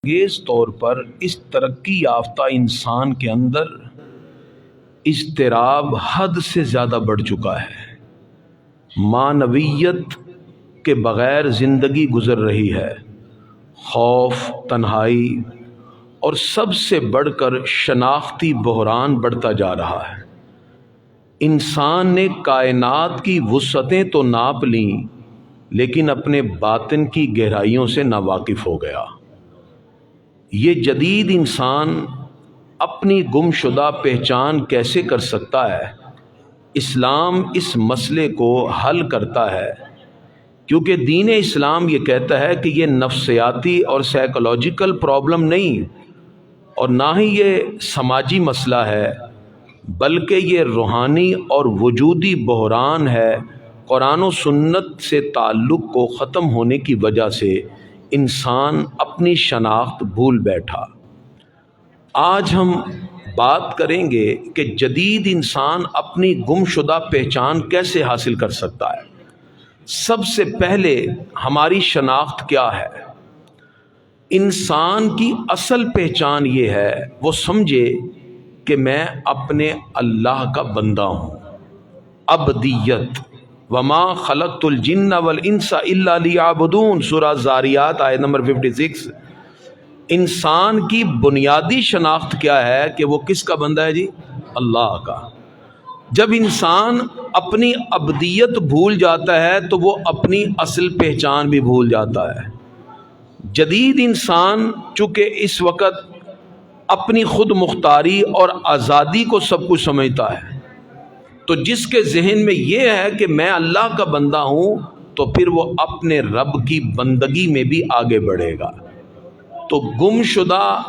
انگیز طور پر اس ترقی یافتہ انسان کے اندر اضطراب حد سے زیادہ بڑھ چکا ہے۔ معنویت کے بغیر زندگی گزر رہی ہے۔ خوف، تنہائی اور سب سے بڑھ کر شناختی بحران بڑھتا جا رہا ہے۔ انسان نے کائنات کی وسعتیں تو ناپ لیں، لیکن اپنے باطن کی گہرائیوں سے ناواقف ہو گیا۔ یہ جدید انسان اپنی گم شدہ پہچان کیسے کر سکتا ہے؟ اسلام اس مسئلے کو حل کرتا ہے، کیونکہ دین اسلام یہ کہتا ہے کہ یہ نفسیاتی اور سائیکولوجیکل پرابلم نہیں، اور نہ ہی یہ سماجی مسئلہ ہے، بلکہ یہ روحانی اور وجودی بحران ہے۔ قرآن و سنت سے تعلق کو ختم ہونے کی وجہ سے انسان اپنی شناخت بھول بیٹھا۔ آج ہم بات کریں گے کہ جدید انسان اپنی گم شدہ پہچان کیسے حاصل کر سکتا ہے۔ سب سے پہلے ہماری شناخت کیا ہے؟ انسان کی اصل پہچان یہ ہے، وہ سمجھے کہ میں اپنے اللہ کا بندہ ہوں۔ عبدیت، وما خلقت الجن والانس الا لیعبدون، سورہ زاریات آیت نمبر 56۔ انسان کی بنیادی شناخت کیا ہے کہ وہ کس کا بندہ ہے جی؟ اللہ کا۔ جب انسان اپنی عبدیت بھول جاتا ہے تو وہ اپنی اصل پہچان بھی بھول جاتا ہے۔ جدید انسان چونکہ اس وقت اپنی خود مختاری اور آزادی کو سب کچھ سمجھتا ہے، تو جس کے ذہن میں یہ ہے کہ میں اللہ کا بندہ ہوں، تو پھر وہ اپنے رب کی بندگی میں بھی آگے بڑھے گا۔ تو گم شدہ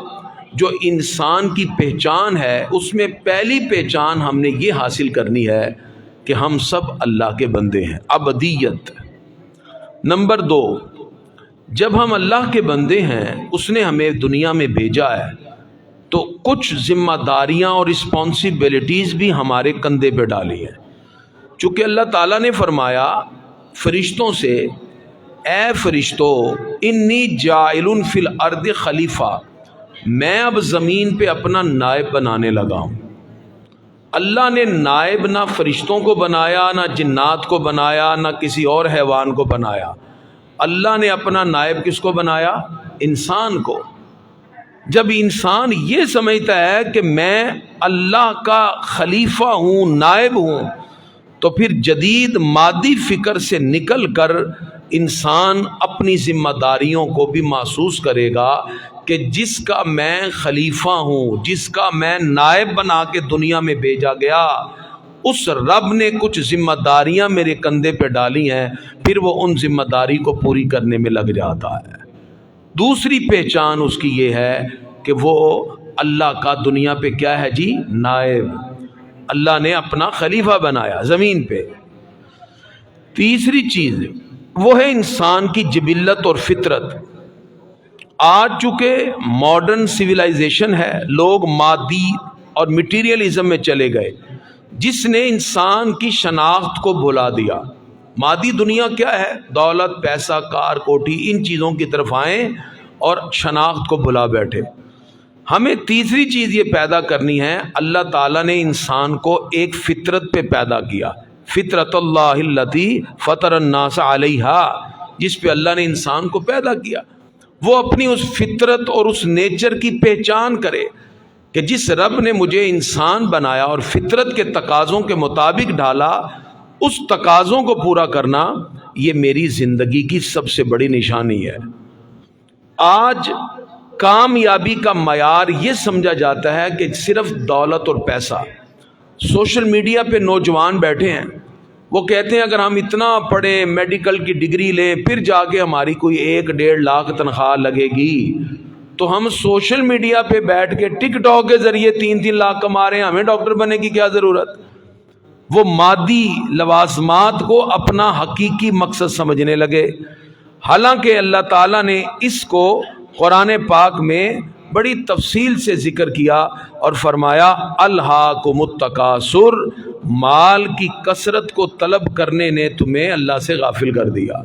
جو انسان کی پہچان ہے، اس میں پہلی پہچان ہم نے یہ حاصل کرنی ہے کہ ہم سب اللہ کے بندے ہیں، عبدیت۔ نمبر 2، جب ہم اللہ کے بندے ہیں، اس نے ہمیں دنیا میں بھیجا ہے، تو کچھ ذمہ داریاں اور رسپانسبلٹیز بھی ہمارے کندھے پہ ڈالی ہیں۔ چونکہ اللہ تعالیٰ نے فرمایا فرشتوں سے، اے فرشتوں، انی جاعل فی الارض خلیفہ، میں اب زمین پہ اپنا نائب بنانے لگا ہوں۔ اللہ نے نائب نہ فرشتوں کو بنایا، نہ جنات کو بنایا، نہ کسی اور حیوان کو بنایا۔ اللہ نے اپنا نائب کس کو بنایا؟ انسان کو۔ جب انسان یہ سمجھتا ہے کہ میں اللہ کا خلیفہ ہوں، نائب ہوں، تو پھر جدید مادی فکر سے نکل کر انسان اپنی ذمہ داریوں کو بھی محسوس کرے گا کہ جس کا میں خلیفہ ہوں، جس کا میں نائب بنا کے دنیا میں بھیجا گیا، اس رب نے کچھ ذمہ داریاں میرے کندھے پہ ڈالی ہیں، پھر وہ ان ذمہ داری کو پوری کرنے میں لگ جاتا ہے۔ دوسری پہچان اس کی یہ ہے کہ وہ اللہ کا دنیا پہ کیا ہے جی؟ نائب۔ اللہ نے اپنا خلیفہ بنایا زمین پہ۔ تیسری چیز وہ ہے انسان کی جبلت اور فطرت۔ آج چونکہ ماڈرن سویلائزیشن ہے، لوگ مادی اور میٹیریلزم میں چلے گئے، جس نے انسان کی شناخت کو بھلا دیا۔ مادی دنیا کیا ہے؟ دولت، پیسہ، کار، کوٹھی، ان چیزوں کی طرف آئیں اور شناخت کو بھلا بیٹھے۔ ہمیں تیسری چیز یہ پیدا کرنی ہے، اللہ تعالیٰ نے انسان کو ایک فطرت پہ پیدا کیا، فطرت اللہ التی فطر الناس علیہا، جس پہ اللہ نے انسان کو پیدا کیا۔ وہ اپنی اس فطرت اور اس نیچر کی پہچان کرے کہ جس رب نے مجھے انسان بنایا اور فطرت کے تقاضوں کے مطابق ڈھالا، اس تقاضوں کو پورا کرنا یہ میری زندگی کی سب سے بڑی نشانی ہے۔ آج کامیابی کا معیار یہ سمجھا جاتا ہے کہ صرف دولت اور پیسہ۔ سوشل میڈیا پہ نوجوان بیٹھے ہیں، وہ کہتے ہیں اگر ہم اتنا پڑھیں، میڈیکل کی ڈگری لیں، پھر جا کے ہماری کوئی 1-1.5 لاکھ تنخواہ لگے گی۔ تو ہم سوشل میڈیا پہ بیٹھ کے ٹک ٹاک کے ذریعے 3-3 لاکھ کما رہے ہیں، ہمیں ڈاکٹر بننے کی کیا ضرورت؟ وہ مادی لوازمات کو اپنا حقیقی مقصد سمجھنے لگے، حالانکہ اللہ تعالیٰ نے اس کو قرآن پاک میں بڑی تفصیل سے ذکر کیا اور فرمایا الہاکم التکاثر، مال کی کثرت کو طلب کرنے نے تمہیں اللہ سے غافل کر دیا۔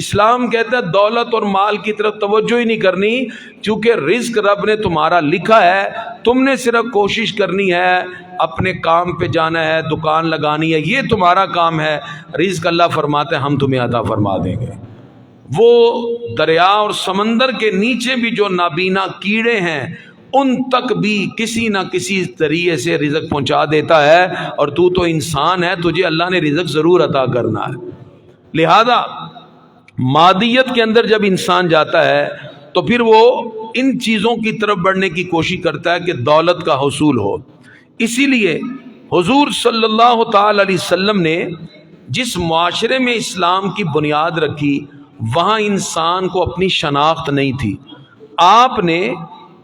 اسلام کہتا ہے دولت اور مال کی طرف توجہ ہی نہیں کرنی، چونکہ رزق رب نے تمہارا لکھا ہے، تم نے صرف کوشش کرنی ہے، اپنے کام پہ جانا ہے، دکان لگانی ہے، یہ تمہارا کام ہے، رزق اللہ فرماتے ہیں ہم تمہیں عطا فرما دیں گے۔ وہ دریا اور سمندر کے نیچے بھی جو نابینا کیڑے ہیں ان تک بھی کسی نہ کسی ذریعے سے رزق پہنچا دیتا ہے، اور تو انسان ہے، تجھے اللہ نے رزق ضرور عطا کرنا ہے۔ لہذا مادیت کے اندر جب انسان جاتا ہے تو پھر وہ ان چیزوں کی طرف بڑھنے کی کوشش کرتا ہے کہ دولت کا حصول ہو۔ اسی لیے حضور صلی اللہ تعالی علیہ وسلم نے جس معاشرے میں اسلام کی بنیاد رکھی وہاں انسان کو اپنی شناخت نہیں تھی۔ آپ نے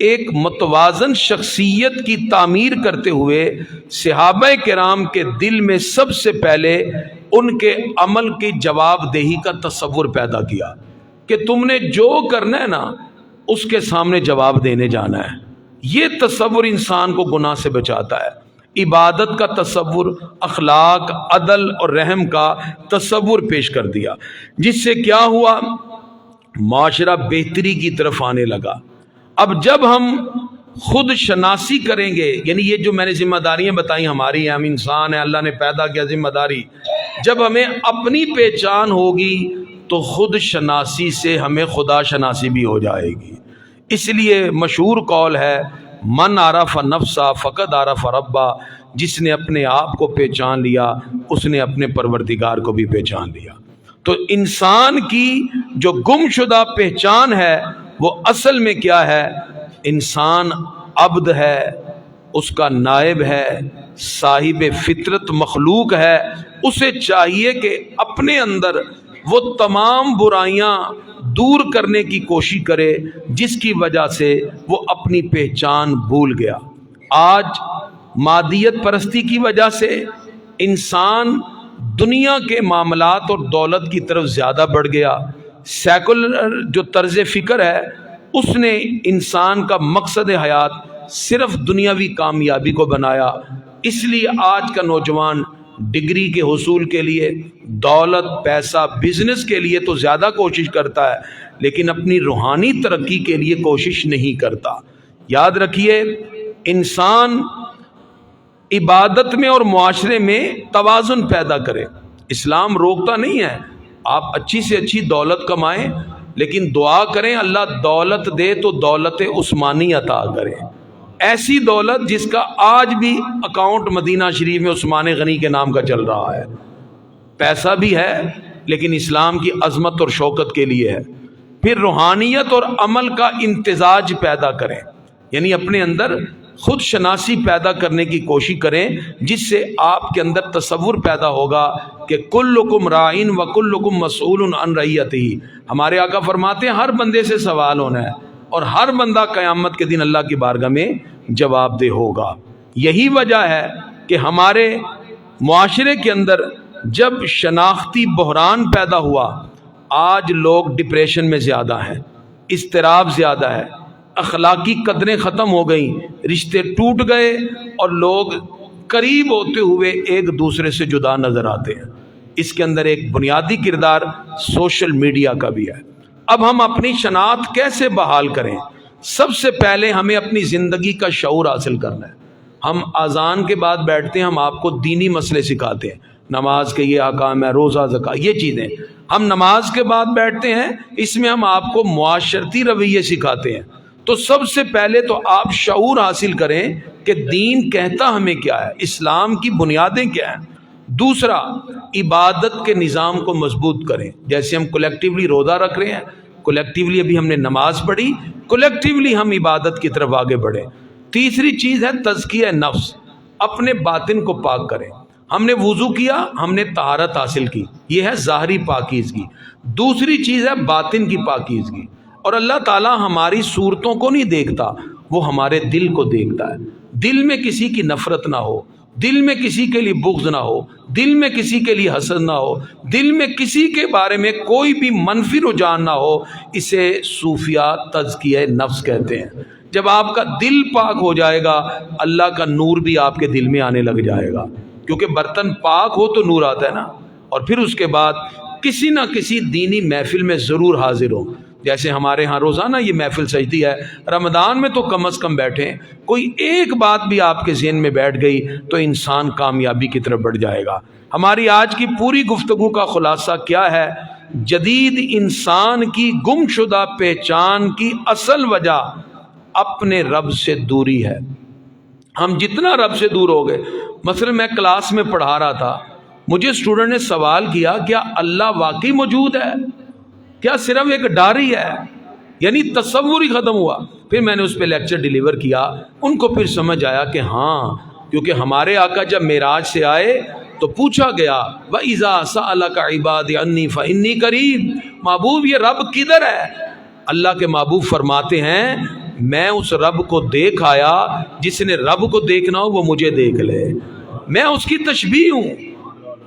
ایک متوازن شخصیت کی تعمیر کرتے ہوئے صحابہ کرام کے دل میں سب سے پہلے ان کے عمل کی جواب دہی کا تصور پیدا کیا کہ تم نے جو کرنا ہے نا اس کے سامنے جواب دینے جانا ہے۔ یہ تصور انسان کو گناہ سے بچاتا ہے۔ عبادت کا تصور، اخلاق، عدل اور رحم کا تصور پیش کر دیا، جس سے کیا ہوا، معاشرہ بہتری کی طرف آنے لگا۔ اب جب ہم خود شناسی کریں گے، یعنی یہ جو میں نے ذمہ داریاں بتائیں ہماری ہیں، ہم انسان ہیں، اللہ نے پیدا کیا ذمہ داری، جب ہمیں اپنی پہچان ہوگی تو خود شناسی سے ہمیں خدا شناسی بھی ہو جائے گی۔ اس لیے مشہور قول ہے من عرف نفسہ فقد عرف ربہ، جس نے اپنے آپ کو پہچان لیا اس نے اپنے پروردگار کو بھی پہچان لیا۔ تو انسان کی جو گم شدہ پہچان ہے وہ اصل میں کیا ہے؟ انسان عبد ہے، اس کا نائب ہے، صاحب فطرت مخلوق ہے۔ اسے چاہیے کہ اپنے اندر وہ تمام برائیاں دور کرنے کی کوشش کرے جس کی وجہ سے وہ اپنی پہچان بھول گیا۔ آج مادیت پرستی کی وجہ سے انسان دنیا کے معاملات اور دولت کی طرف زیادہ بڑھ گیا۔ سیکولر جو طرز فکر ہے اس نے انسان کا مقصد حیات صرف دنیاوی کامیابی کو بنایا۔ اس لیے آج کا نوجوان ڈگری کے حصول کے لیے، دولت، پیسہ، بزنس کے لیے تو زیادہ کوشش کرتا ہے، لیکن اپنی روحانی ترقی کے لیے کوشش نہیں کرتا۔ یاد رکھیے، انسان عبادت میں اور معاشرے میں توازن پیدا کرے۔ اسلام روکتا نہیں ہے، آپ اچھی سے اچھی دولت کمائیں، لیکن دعا کریں اللہ دولت دے تو دولت عثمانی عطا کرے، ایسی دولت جس کا آج بھی اکاؤنٹ مدینہ شریف میں عثمان غنی کے نام کا چل رہا ہے۔ پیسہ بھی ہے لیکن اسلام کی عظمت اور شوکت کے لیے ہے۔ پھر روحانیت اور عمل کا امتزاج پیدا کریں، یعنی اپنے اندر خود شناسی پیدا کرنے کی کوشش کریں، جس سے آپ کے اندر تصور پیدا ہوگا کہ کلکم راعٍ وکلکم مسئول عن رعیتہ۔ ہمارے آقا فرماتے ہیں ہر بندے سے سوال ہونا ہے اور ہر بندہ قیامت کے دن اللہ کی بارگاہ میں جواب دہ ہوگا۔ یہی وجہ ہے کہ ہمارے معاشرے کے اندر جب شناختی بحران پیدا ہوا، آج لوگ ڈپریشن میں زیادہ ہیں، اضطراب زیادہ ہے، اخلاقی قدریں ختم ہو گئیں، رشتے ٹوٹ گئے اور لوگ قریب ہوتے ہوئے ایک دوسرے سے جدا نظر آتے ہیں۔ اس کے اندر ایک بنیادی کردار سوشل میڈیا کا بھی ہے۔ اب ہم اپنی شناخت کیسے بحال کریں؟ سب سے پہلے ہمیں اپنی زندگی کا شعور حاصل کرنا ہے۔ ہم اذان کے بعد بیٹھتے ہیں، ہم آپ کو دینی مسئلے سکھاتے ہیں، نماز کے یہ احکام ہے، روزہ، زکوٰۃ، یہ چیزیں ہم نماز کے بعد بیٹھتے ہیں، اس میں ہم آپ کو معاشرتی رویے سکھاتے ہیں۔ تو سب سے پہلے تو آپ شعور حاصل کریں کہ دین کہتا ہمیں کیا ہے، اسلام کی بنیادیں کیا ہیں۔ دوسرا، عبادت کے نظام کو مضبوط کریں۔ جیسے ہم کولیکٹیولی روزہ رکھ رہے ہیں، کولیکٹیولی ابھی ہم نے نماز پڑھی، کولیکٹیولی ہم عبادت کی طرف آگے بڑھیں۔ تیسری چیز ہے تزکیہ نفس، اپنے باطن کو پاک کریں۔ ہم نے وضو کیا، ہم نے طہارت حاصل کی، یہ ہے ظاہری پاکیزگی۔ دوسری چیز ہے باطن کی پاکیزگی، اور اللہ تعالیٰ ہماری صورتوں کو نہیں دیکھتا، وہ ہمارے دل کو دیکھتا ہے۔ دل میں کسی کی نفرت نہ ہو، دل میں کسی کے لیے بغض نہ ہو، دل میں کسی کے لیے حسد نہ ہو، دل میں کسی کے بارے میں کوئی بھی منفی رجحان نہ ہو۔ اسے صوفیہ تزکیہ نفس کہتے ہیں۔ جب آپ کا دل پاک ہو جائے گا، اللہ کا نور بھی آپ کے دل میں آنے لگ جائے گا، کیونکہ برتن پاک ہو تو نور آتا ہے نا۔ اور پھر اس کے بعد کسی نہ کسی دینی محفل میں ضرور حاضر ہوں. جیسے ہمارے ہاں روزانہ یہ محفل سجدی ہے، رمضان میں تو کم از کم بیٹھیں. کوئی ایک بات بھی آپ کے ذہن میں بیٹھ گئی تو انسان کامیابی کی طرف بڑھ جائے گا. ہماری آج کی پوری گفتگو کا خلاصہ کیا ہے؟ جدید انسان کی گم شدہ پہچان کی اصل وجہ اپنے رب سے دوری ہے. ہم جتنا رب سے دور ہو گئے، مثلا میں کلاس میں پڑھا رہا تھا، مجھے اسٹوڈنٹ نے سوال کیا کیا اللہ واقعی موجود ہے، کیا صرف ایک ڈر ہی ہے؟ یعنی تصور ہی ختم ہوا. پھر میں نے اس پہ لیکچر ڈیلیور کیا. ان کو پھر سمجھ آیا کہ ہاں، کیونکہ ہمارے آقا جب معراج سے آئے تو پوچھا گیا وَإِذَا سَأَلَكَ عِبَادِي عَنِّي فَإِنِّي قَرِيبٌ، محبوب یہ رب کدھر ہے؟ اللہ کے محبوب فرماتے ہیں میں اس رب کو دیکھ آیا، جس نے رب کو دیکھنا ہو وہ مجھے دیکھ لے، میں اس کی تشبیہ ہوں.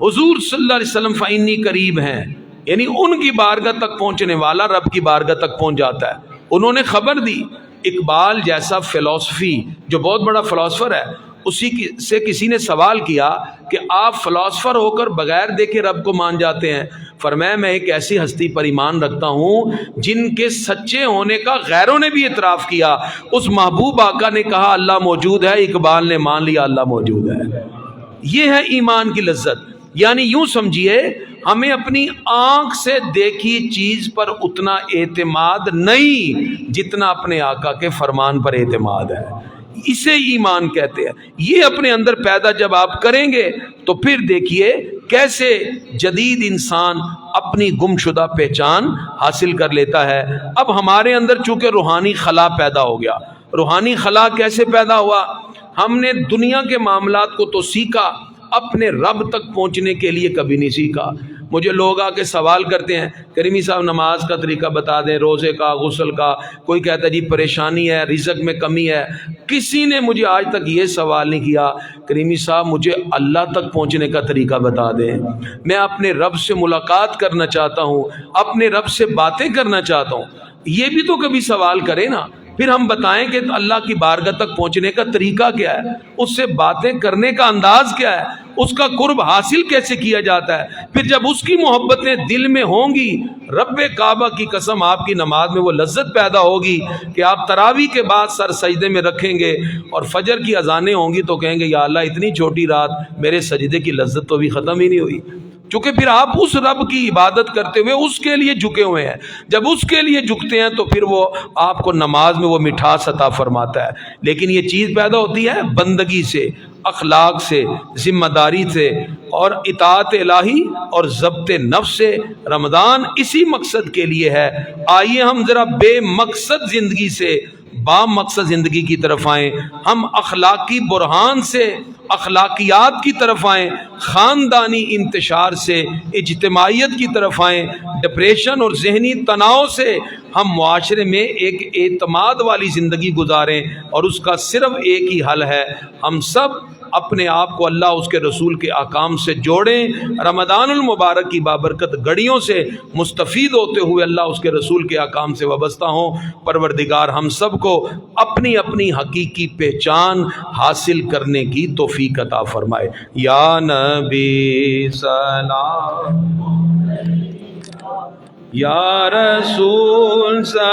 حضور صلی اللہ علیہ وسلم فَإِنِّي قریب ہیں، یعنی ان کی بارگاہ تک پہنچنے والا رب کی بارگاہ تک پہنچ جاتا ہے. انہوں نے خبر دی. اقبال جیسا فلسفی جو بہت بڑا فلسفر ہے، اسی سے کسی نے سوال کیا کہ آپ فلسفر ہو کر بغیر دیکھے رب کو مان جاتے ہیں. فرمایا میں ایک ایسی ہستی پر ایمان رکھتا ہوں جن کے سچے ہونے کا غیروں نے بھی اعتراف کیا. اس محبوب آقا نے کہا اللہ موجود ہے، اقبال نے مان لیا اللہ موجود ہے. یہ ہے ایمان کی لذت. یعنی یوں سمجھیے ہمیں اپنی آنکھ سے دیکھی چیز پر اتنا اعتماد نہیں جتنا اپنے آقا کے فرمان پر اعتماد ہے. اسے ایمان کہتے ہیں. یہ اپنے اندر پیدا جب آپ کریں گے تو پھر دیکھیے کیسے جدید انسان اپنی گم شدہ پہچان حاصل کر لیتا ہے. اب ہمارے اندر چونکہ روحانی خلا پیدا ہو گیا. روحانی خلا کیسے پیدا ہوا؟ ہم نے دنیا کے معاملات کو تو سیکھا، اپنے رب تک پہنچنے کے لیے کبھی نہیں سیکھا. مجھے لوگ آ کے سوال کرتے ہیں کریمی صاحب نماز کا طریقہ بتا دیں، روزے کا، غسل کا. کوئی کہتا ہے جی پریشانی ہے، رزق میں کمی ہے. کسی نے مجھے آج تک یہ سوال نہیں کیا کریمی صاحب مجھے اللہ تک پہنچنے کا طریقہ بتا دیں. میں اپنے رب سے ملاقات کرنا چاہتا ہوں، اپنے رب سے باتیں کرنا چاہتا ہوں. یہ بھی تو کبھی سوال کرے نا. پھر ہم بتائیں کہ اللہ کی بارگاہ تک پہنچنے کا طریقہ کیا ہے، اس سے باتیں کرنے کا انداز کیا ہے، اس کا قرب حاصل کیسے کیا جاتا ہے. پھر جب اس کی محبتیں دل میں ہوں گی، رب کعبہ کی قسم آپ کی نماز میں وہ لذت پیدا ہوگی کہ آپ تراویح کے بعد سر سجدے میں رکھیں گے اور فجر کی اذانیں ہوں گی تو کہیں گے یا اللہ اتنی چھوٹی رات میرے سجدے کی لذت تو ابھی ختم ہی نہیں ہوئی. چونکہ پھر آپ اس رب کی عبادت کرتے ہوئے اس کے لیے جھکے ہوئے ہیں. جب اس کے لیے جھکتے ہیں تو پھر وہ آپ کو نماز میں وہ مٹھاس عطا فرماتا ہے. لیکن یہ چیز پیدا ہوتی ہے بندگی سے، اخلاق سے، ذمہ داری سے اور اطاعت الہی اور ضبط نفس سے. رمضان اسی مقصد کے لیے ہے. آئیے ہم ذرا بے مقصد زندگی سے با مقصد زندگی کی طرف آئیں. ہم اخلاقی برہان سے اخلاقیات کی طرف آئیں، خاندانی انتشار سے اجتماعیت کی طرف آئیں. ڈپریشن اور ذہنی تناؤ سے ہم معاشرے میں ایک اعتماد والی زندگی گزاریں. اور اس کا صرف ایک ہی حل ہے، ہم سب اپنے آپ کو اللہ اس کے رسول کے احکام سے جوڑیں. رمضان المبارک کی بابرکت گھڑیوں سے مستفید ہوتے ہوئے اللہ اس کے رسول کے احکام سے وابستہ ہوں. پروردگار ہم سب کو اپنی اپنی حقیقی پہچان حاصل کرنے کی توفیق عطا فرمائے. یا نبی سلام، یا رسول سلام.